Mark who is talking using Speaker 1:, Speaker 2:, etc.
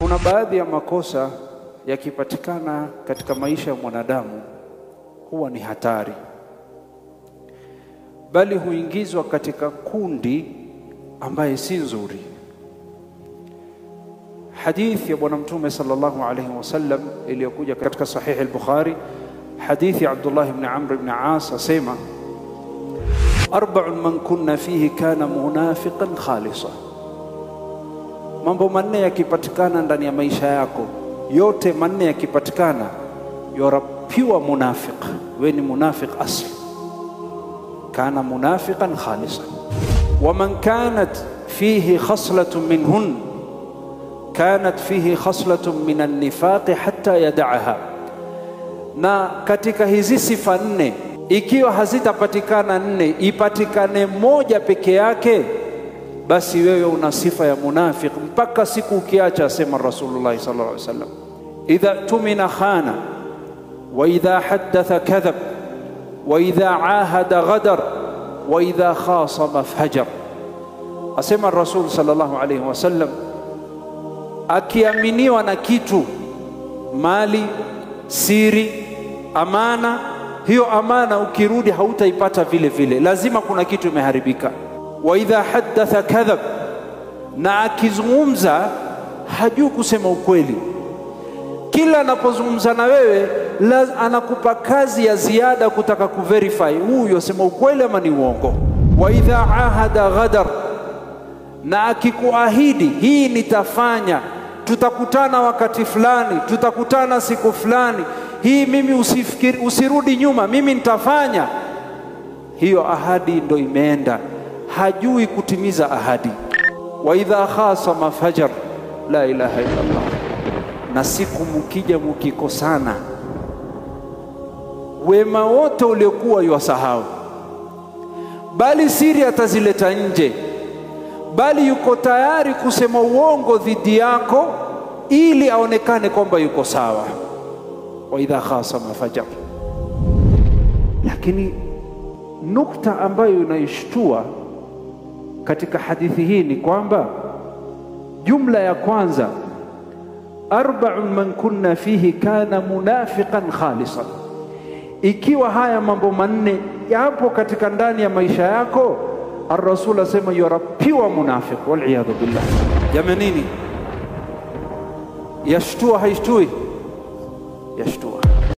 Speaker 1: Kuna baadhi ya makosa yakipatikana katika maisha ya mwanadamu huwa ni hatari, bali huingizwa katika kundi ambaye si nzuri. Hadithi ya Bwana Mtume sallallahu alayhi wasallam iliyokuja katika Sahih al-Bukhari, hadithi ya Abdullah ibn Amr ibn As asema, arba'un man kunna fihi kana munafiqan khalisa. Mambo manne yakipatikana ndani ya maisha yako, yote manne yakipatikana, you are pure munafiq, wewe ni munafiq asli. Kana munafiqan khalisan. Wa man kanat fihi khaslatun minhun kanat fihi khaslatun min an-nifaq hatta yad'aha. Na katika hizi sifa nne, ikiwa hazitapatikana nne, ipatikane moja peke yake, basi wewe una sifa ya munafiq mpaka siku ukiacha. Asema Rasulullah sallallahu alaihi wasallam, idha tumina khana wa idha haddatha kadhab wa idha ahada ghadar wa idha khasama fajar. Asema Rasul sallallahu alaihi wasallam, akiaminiwa na kitu, mali, siri, amana, hiyo amana ukirudi hautaipata vile vile, lazima kuna kitu imeharibika. Wa idha haddatha kadhab, na akizungumza hajui kusema ukweli. Kila anapozungumza na wewe anakupa kazi ya ziada kutaka kuverify huyu yosema ukweli ama ni uongo. Wa idha ahada ghadar, na akikuahidi hii nitafanya, tutakutana wakati fulani, tutakutana siku fulani, hii mimi usifikiri, usirudi nyuma, mimi nitafanya, hiyo ahadi ndo imeenda, hajui kutimiza ahadi. Wa idha khasama fajar, la ilaha illa Allah. Na siku mkija mkikosana, wema wote uliokuwa yuwasahau, bali siri atazileta nje, bali yuko tayari kusema uongo dhidi yako ili aonekane kwamba yuko sawa. Wa idha khasama fajar. Lakini nukta ambayo inaishtua katika hadithi hii ni kwamba jumla ya kwanza, arba'un man kunna fihi kana munafiqan khalisan. Ikiwa haya mambo manne yapo katika ndani ya maisha yako, ar-Rasul asema you are pure munafiq, wal iyadhu billah. Jamanini, yashtua haishtui? Yashtua.